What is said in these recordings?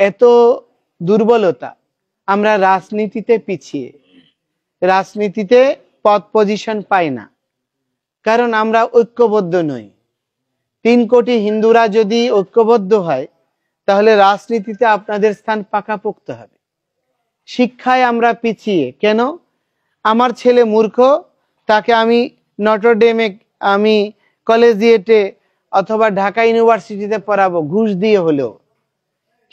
এত দুর্বলতা, আমরা রাজনীতিতে পিছিয়ে, রাজনীতিতে পদ পজিশন পাই না, কারণ আমরা ঐক্যবদ্ধ নই। 3 কোটি হিন্দুরা যদি ঐক্যবদ্ধ হয় তাহলে রাজনীতিতে আপনাদের স্থান পাকাপোক্ত হবে। শিক্ষায় আমরা পিছিয়ে কেন? আমার ছেলে মূর্খ, তাকে আমি নটরডেমে, আমি কলেজিয়েটে অথবা ঢাকা ইউনিভার্সিটিতে পড়াবো ঘুষ দিয়ে হলেও,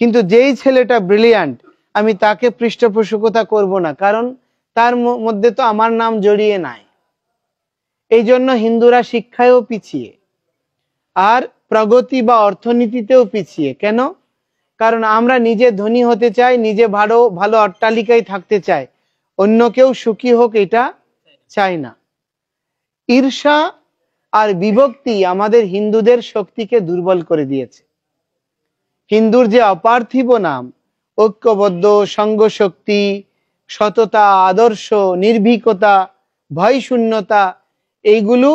কিন্তু যেই ছেলেটা ব্রিলিয়ান্ট আমি তাকে পৃষ্ঠপোষকতা করব না, কারণ তার মধ্যে তো আমার নাম জড়িয়ে নাই। এই জন্য হিন্দুরা শিক্ষায়ও পিছিয়ে, আর প্রগতি বা অর্থনীতিতেও পিছিয়ে। কেন? কারণ আমরা নিজে ধনী হতে চাই, নিজে ভালো ভালো অট্টালিকায় থাকতে চাই, অন্য কেউ সুখী হোক এটা চাই না। ঈর্ষা আর বিভক্তি আমাদের হিন্দুদের শক্তিকে দুর্বল করে দিয়েছে। হিন্দুর যে অপার্থিব নাম, ঐক্যবদ্ধ, সঙ্গ শক্তি, সততা, আদর্শ, নির্ভীকতা, ভয় শূন্যতা, এইগুলো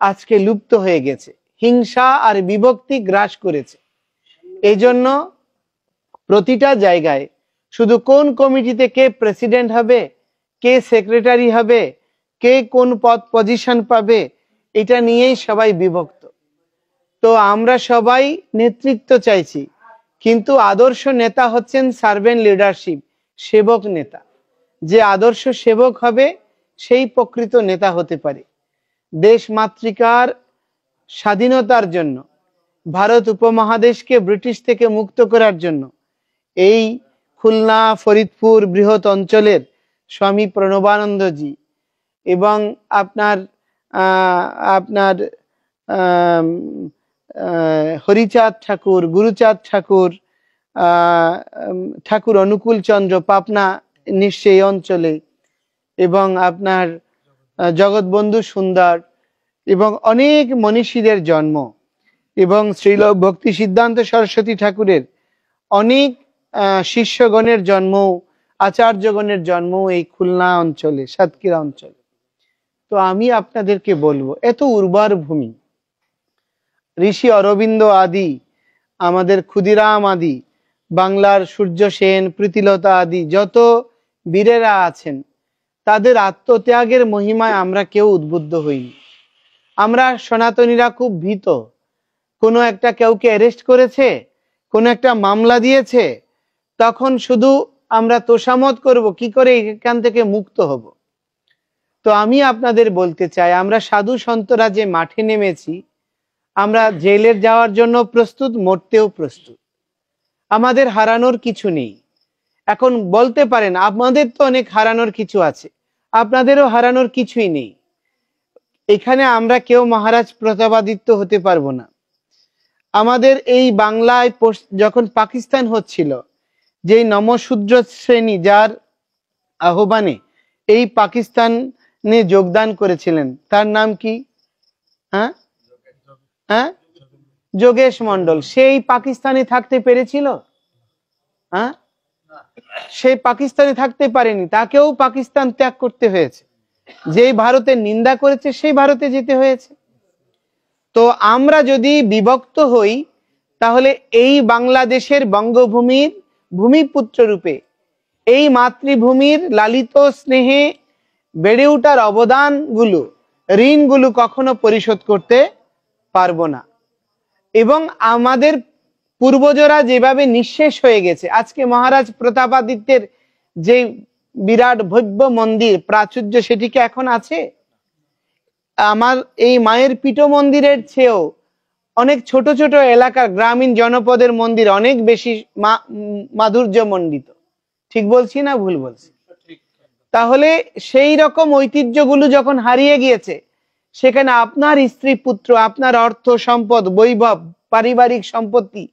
আজকে লুপ্ত হয়ে গেছে। হিংসা আর বিভক্তি গ্রাস করেছে। এই জন্য প্রতিটা জায়গায় শুধু কোন কমিটিতে কে প্রেসিডেন্ট হবে, কে সেক্রেটারি হবে, কে কোন পদ পজিশন পাবে, এটা নিয়েই সবাই বিভক্ত। তো আমরা সবাই নেতৃত্ব চাইছি, কিন্তু আদর্শ নেতা হচ্ছেন সার্ভেন্ট লিডারশিপ, সেবক নেতা। যে আদর্শ সেবক হবে সেই প্রকৃত নেতা হতে পারে। দেশ মাতৃকার স্বাধীনতার জন্য, ভারত উপমহাদেশকে ব্রিটিশ থেকে মুক্ত করার জন্য এই খুলনা, ফরিদপুর বৃহৎ অঞ্চলের স্বামী প্রণবানন্দজি এবং আপনার হরিচাঁদ ঠাকুর, গুরুচাঁদ ঠাকুর, ঠাকুর অনুকূল চন্দ্র পাপনা নিশ্চয়ই অঞ্চলে, এবং আপনার জগৎবন্ধু সুন্দর এবং অনেক মনীষীদের জন্ম, এবং শ্রীল ভক্তি সিদ্ধান্ত সরস্বতী ঠাকুরের অনেক শিষ্যগণের জন্ম, আচার্যগণের জন্ম এই খুলনা অঞ্চলে, সাতক্ষীরা অঞ্চলে। তো আমি আপনাদেরকে বলবো, এত উর্বর ভূমি, ঋষি অরবিন্দ আদি, আমাদের ক্ষুদিরাম আদি, বাংলার সূর্য সেন, প্রীতিলতা আদি যত বীরেরা আছেন, তাদের আত্মত্যাগের মহিমায় আমরা কেউ উদ্বুদ্ধ হইনি। আমরা সনাতনীরা খুব ভীত। কোনো একটা কেউকে অ্যারেস্ট করেছে, কোনো একটা মামলা দিয়েছে, তখন শুধু আমরা তোষামত করব কি করে এখান থেকে মুক্ত হব। তো আমি আপনাদের বলতে চাই, আমরা সাধু সন্তরা যে মাঠে নেমেছি, আমরা জেলে যাওয়ার জন্য প্রস্তুত, মরতেও প্রস্তুত। আমাদের হারানোর কিছু নেই। এখন বলতে পারেন আমাদের তো অনেক হারানোর কিছু আছে, আপনাদেরও হারানোর কিছুই নেই। এখানে আমরা কেউ মহারাজ প্রতাপাদিত্য হতে পারবো না। আমাদের এই বাংলায় যখন পাকিস্তান হচ্ছিল, যেই নমশূদ্র শ্রেণী যার আহ্বানে এই পাকিস্তানে যোগদান করেছিলেন, তার নাম কি? যোগেশ মন্ডল। সেই পাকিস্তানে থাকতে পেরেছিল? সেই পাকিস্তানে থাকতে পারেনি, তাকেও পাকিস্তান ত্যাগ করতে হয়েছে। যেই ভারতের নিন্দা করেছে সেই ভারতে যেতে হয়েছে। তো আমরা যদি বিভক্ত হই, তাহলে এই বাংলাদেশের বঙ্গভূমির ভূমিপুত্র রূপে, এই মাতৃভূমির লালিত স্নেহে বেড়ে ওঠার অবদানগুলো, ঋণগুলো কখনো পরিশোধ করতে পারবো না। এবং আমাদের পূর্বজরা যেভাবে নিঃশেষ হয়ে গেছে, আজকে মহারাজ প্রতাপাদিত্যের যে বিরাট ভব্য মন্দির প্রাচুর্য, সেটিকে এখন আছে? আমার এই মায়ের পীঠ মন্দিরের চেয়েও অনেক ছোট ছোট এলাকার গ্রামীণ জনপদের মন্দির অনেক বেশি মাধুর্য মণ্ডিত। ঠিক বলছি না ভুল বলছি? তাহলে সেই রকম ঐতিহ্যগুলো যখন হারিয়ে গিয়েছে, সেখানে আপনার স্ত্রী পুত্র, আপনার অর্থ সম্পদ, বৈভব, পারিবারিক সম্পত্তি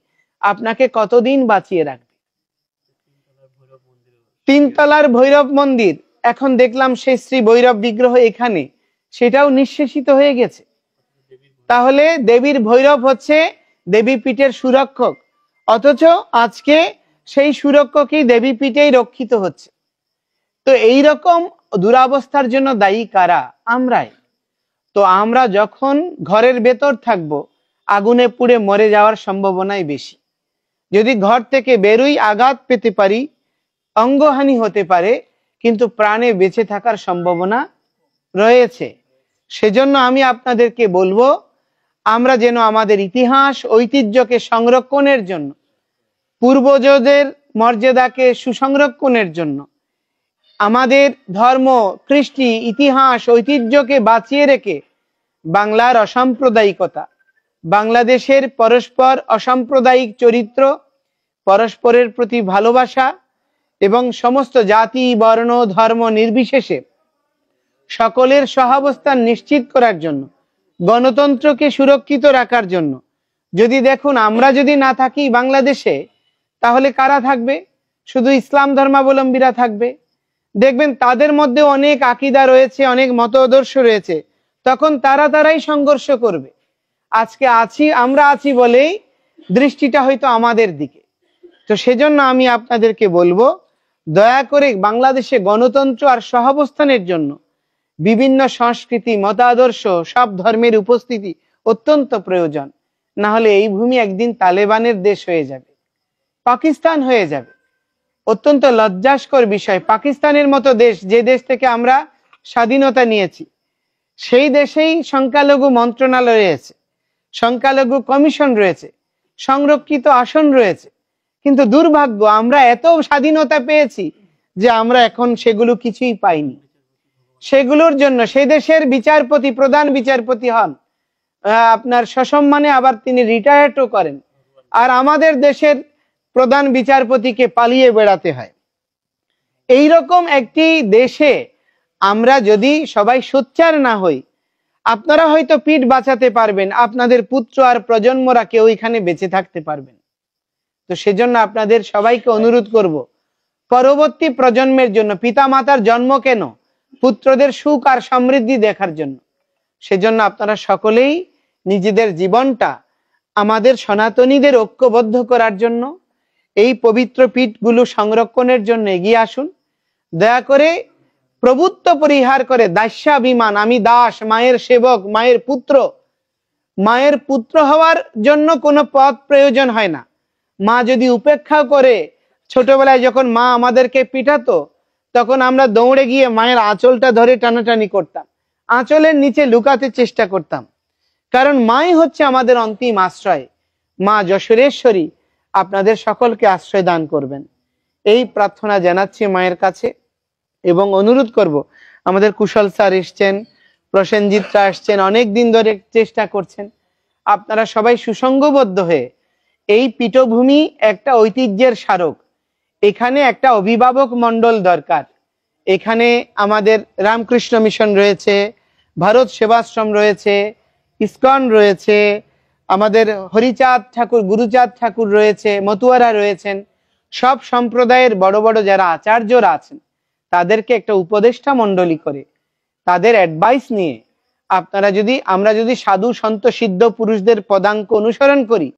আপনাকে কতদিন বাঁচিয়ে রাখবে? 3 তলার ভৈরব মন্দির, এখন দেখলাম সেই শ্রী ভৈরব বিগ্রহ এখানে, সেটাও নিঃশেষিত হয়ে গেছে। তাহলে দেবীর ভৈরব হচ্ছে দেবী পীঠের সুরক্ষক, অথচ আজকে সেই সুরক্ষকই দেবী পীঠেই রক্ষিত হচ্ছে। তো এই রকম দুরাবস্থার জন্য দায়ী কারা? আমরাই। তো আমরা যখন ঘরের ভেতর থাকবো, আগুনে পুড়ে মরে যাওয়ার সম্ভাবনাই বেশি। যদি ঘর থেকে বেরোই আঘাত পেতে পারি, অঙ্গহানি হতে পারে, কিন্তু প্রাণে বেঁচে থাকার সম্ভাবনা রয়েছে। সেজন্য আমি আপনাদেরকে বলবো, আমরা যেন আমাদের ইতিহাস ঐতিহ্যকে সংরক্ষণের জন্য, পূর্বজদের মর্যাদাকে সুসংরক্ষণের জন্য, আমাদের ধর্ম, কৃষ্টি, ইতিহাস, ঐতিহ্যকে বাঁচিয়ে রেখে বাংলার অসাম্প্রদায়িকতা, বাংলাদেশের পরস্পর অসাম্প্রদায়িক চরিত্র, পরস্পরের প্রতি ভালোবাসা এবং সমস্ত জাতি, বর্ণ, ধর্ম নির্বিশেষে সকলের সহাবস্থান নিশ্চিত করার জন্য, গণতন্ত্রকে সুরক্ষিত রাখার জন্য, যদি দেখুন আমরা যদি না থাকি বাংলাদেশে, তাহলে কারা থাকবে? শুধু ইসলাম ধর্মাবলম্বীরা থাকবে। দেখবেন তাদের মধ্যে অনেক আকীদা রয়েছে, অনেক মতাদর্শ রয়েছে, তখন তারাই সংঘর্ষ করবে। আজকে আমরা আছি বলেই দৃষ্টিটা হয়তো আমাদের দিকে। তো সেজন্য আমি আপনাদেরকে বলবো, দয়া করে বাংলাদেশে গণতন্ত্র আর সহাবস্থানের জন্য বিভিন্ন সংস্কৃতি, মতাদর্শ, সব ধর্মের উপস্থিতি অত্যন্ত প্রয়োজন। না হলে এই ভূমি একদিন তালেবানের দেশ হয়ে যাবে, পাকিস্তান হয়ে যাবে। অত্যন্ত লজ্জাস্কর বিষয়, পাকিস্তানের মতো দেশ, যে দেশ থেকে আমরা স্বাধীনতা নিয়েছি, সেই দেশেই সংখ্যালঘু মন্ত্রণালয় রয়েছে, সংখ্যালঘু কমিশন রয়েছে, সংরক্ষিত আসন রয়েছে, কিন্তু দুর্ভাগ্য আমরা এত স্বাধীনতা পেয়েছি যে আমরা এখন সেগুলো কিছুই পাইনি। সেগুলোর জন্য সেই দেশের বিচারপতি, প্রধান বিচারপতি হন আপনার সসম্মানে, আবার তিনি রিটায়ার্ডও করেন, আর আমাদের দেশের প্রধান বিচারপতিকে পালিয়ে বেড়াতে হয়। এইরকম একটি দেশে আমরা যদি সবাই সোচ্চার না হই, আপনারা হয়তো পিঠ বাঁচাতে পারবেন, আপনাদের পুত্র আর প্রজন্মরা কেউ এখানে বেঁচে থাকতে পারবেন। তো সেজন্য আপনাদের সবাইকে অনুরোধ করব, পরবর্তী প্রজন্মের জন্য, পিতা মাতার জন্ম কেন, পুত্রদের সুখ আর সমৃদ্ধি দেখার জন্য। সেজন্য আপনারা সকলেই নিজেদের জীবনটা আমাদের সনাতনীদের ঐক্যবদ্ধ করার জন্য, এই পবিত্র পীঠগুলো সংরক্ষণের জন্য এগিয়ে আসুন। দয়া করে প্রভুত্ব পরিহার করে দাস্যাভিমান, আমি দাস, মায়ের সেবক, মায়ের পুত্র হওয়ার জন্য কোনো পথ প্রয়োজন হয় না। মা যদি উপেক্ষা করে, ছোটবেলায় যখন মা আমাদেরকে পিটাতো, তখন আমরা দৌড়ে গিয়ে মায়ের আঁচলটা ধরে টানাটানি করতাম, আঁচলের নিচে লুকাতে চেষ্টা করতাম, কারণ মাই হচ্ছে আমাদের অন্তিম আশ্রয়। মা যশোরেশ্বরী আপনাদের সকলকে আশ্রয় দান করবেন, এই প্রার্থনা জানাচ্ছি মায়ের কাছে। এবং অনুরোধ করব, আমাদের কুশল স্যার এসছেন, প্রসেনজিৎরা আসছেন, অনেক দিন ধরে চেষ্টা করছেন, আপনারা সবাই সুসংঘবদ্ধ হয়ে, এই পীঠভূমি একটা ঐতিহ্যের স্মারক, এখানে একটা অভিভাবক মণ্ডল দরকার। এখানে আমাদের রামকৃষ্ণ মিশন রয়েছে, ভারত সেবাশ্রম রয়েছে, ইসকন রয়েছে, আমাদের হরিচাঁদ ঠাকুর, গুরুচাঁদ ঠাকুর রয়েছে, মতুয়ারা রয়েছেন, সব সম্প্রদায়ের বড় বড় যারা আচার্যরা আছেন, তাদেরকে একটা উপদেষ্টা মণ্ডলী করে তাদের অ্যাডভাইস নিয়ে আমরা যদি সাধু সন্ত সিদ্ধ পুরুষদের পদাঙ্ক অনুসরণ করি,